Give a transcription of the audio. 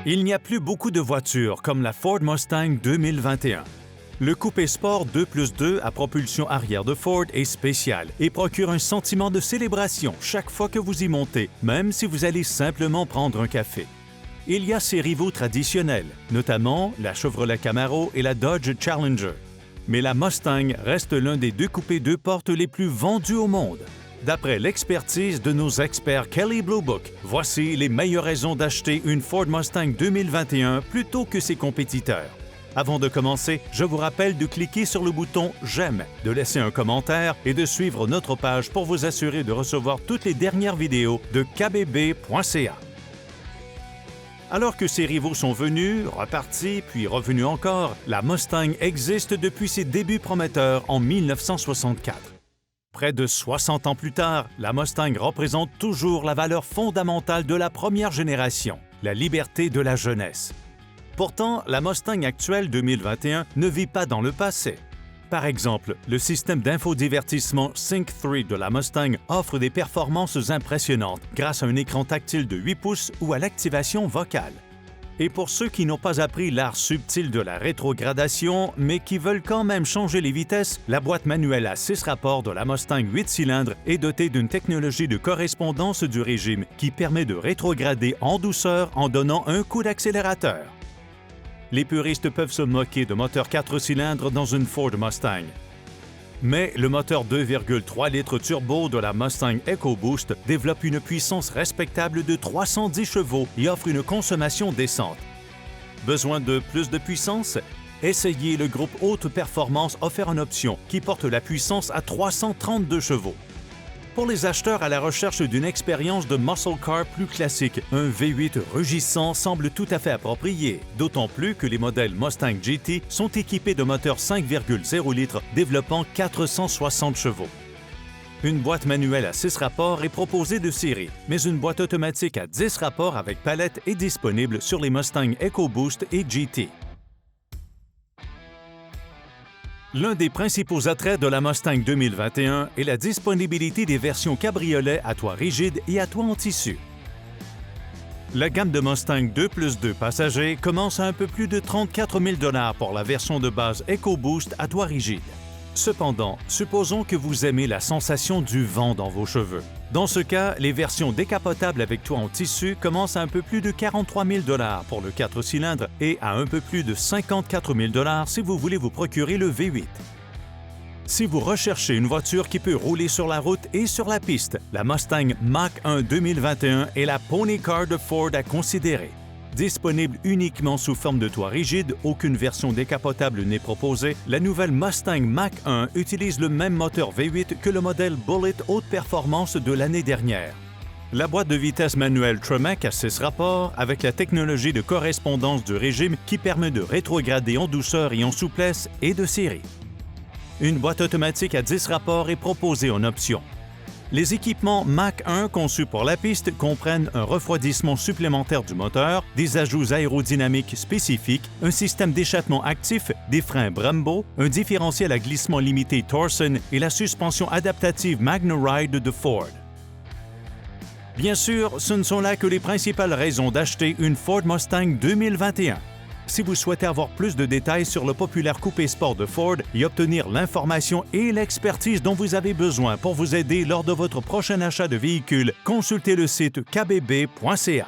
Il n'y a plus beaucoup de voitures comme la Ford Mustang 2021. Le coupé sport 2+2 à propulsion arrière de Ford est spécial et procure un sentiment de célébration chaque fois que vous y montez, même si vous allez simplement prendre un café. Il y a ses rivaux traditionnels, notamment la Chevrolet Camaro et la Dodge Challenger. Mais la Mustang reste l'un des deux coupés deux portes les plus vendus au monde. D'après l'expertise de nos experts Kelley Blue Book, voici les meilleures raisons d'acheter une Ford Mustang 2021 plutôt que ses compétiteurs. Avant de commencer, je vous rappelle de cliquer sur le bouton « J'aime », de laisser un commentaire et de suivre notre page pour vous assurer de recevoir toutes les dernières vidéos de kbb.ca. Alors que ses rivaux sont venus, repartis, puis revenus encore, la Mustang existe depuis ses débuts prometteurs en 1964. Près de 60 ans plus tard, la Mustang représente toujours la valeur fondamentale de la première génération, la liberté de la jeunesse. Pourtant, la Mustang actuelle 2021 ne vit pas dans le passé. Par exemple, le système d'infodivertissement Sync 3 de la Mustang offre des performances impressionnantes grâce à un écran tactile de 8 pouces ou à l'activation vocale. Et pour ceux qui n'ont pas appris l'art subtil de la rétrogradation, mais qui veulent quand même changer les vitesses, la boîte manuelle à 6 rapports de la Mustang 8 cylindres est dotée d'une technologie de correspondance du régime qui permet de rétrograder en douceur en donnant un coup d'accélérateur. Les puristes peuvent se moquer de moteur 4 cylindres dans une Ford Mustang. Mais le moteur 2,3 litres turbo de la Mustang EcoBoost développe une puissance respectable de 310 chevaux et offre une consommation décente. Besoin de plus de puissance? Essayez le groupe Haute Performance offert en option qui porte la puissance à 332 chevaux. Pour les acheteurs à la recherche d'une expérience de muscle car plus classique, un V8 rugissant semble tout à fait approprié, d'autant plus que les modèles Mustang GT sont équipés de moteurs 5,0 litres développant 460 chevaux. Une boîte manuelle à 6 rapports est proposée de série, mais une boîte automatique à 10 rapports avec palette est disponible sur les Mustang EcoBoost et GT. L'un des principaux attraits de la Mustang 2021 est la disponibilité des versions cabriolet à toit rigide et à toit en tissu. La gamme de Mustang 2+2 passagers commence à un peu plus de 34 000 $ pour la version de base EcoBoost à toit rigide. Cependant, supposons que vous aimez la sensation du vent dans vos cheveux. Dans ce cas, les versions décapotables avec toit en tissu commencent à un peu plus de 43 000 $ pour le 4 cylindres et à un peu plus de 54 000 $ si vous voulez vous procurer le V8. Si vous recherchez une voiture qui peut rouler sur la route et sur la piste, la Mustang Mach-1 2021 est la pony car de Ford à considérer. Disponible uniquement sous forme de toit rigide, aucune version décapotable n'est proposée, la nouvelle Mustang Mach-1 utilise le même moteur V8 que le modèle Bullitt Haute Performance de l'année dernière. La boîte de vitesse manuelle Tremec à 6 rapports avec la technologie de correspondance du régime qui permet de rétrograder en douceur et en souplesse est de série. Une boîte automatique à 10 rapports est proposée en option. Les équipements Mach-1 conçus pour la piste comprennent un refroidissement supplémentaire du moteur, des ajouts aérodynamiques spécifiques, un système d'échappement actif, des freins Brembo, un différentiel à glissement limité Torsen et la suspension adaptative MagneRide de Ford. Bien sûr, ce ne sont là que les principales raisons d'acheter une Ford Mustang 2021. Si vous souhaitez avoir plus de détails sur le populaire coupé sport de Ford et obtenir l'information et l'expertise dont vous avez besoin pour vous aider lors de votre prochain achat de véhicule, consultez le site kbb.ca.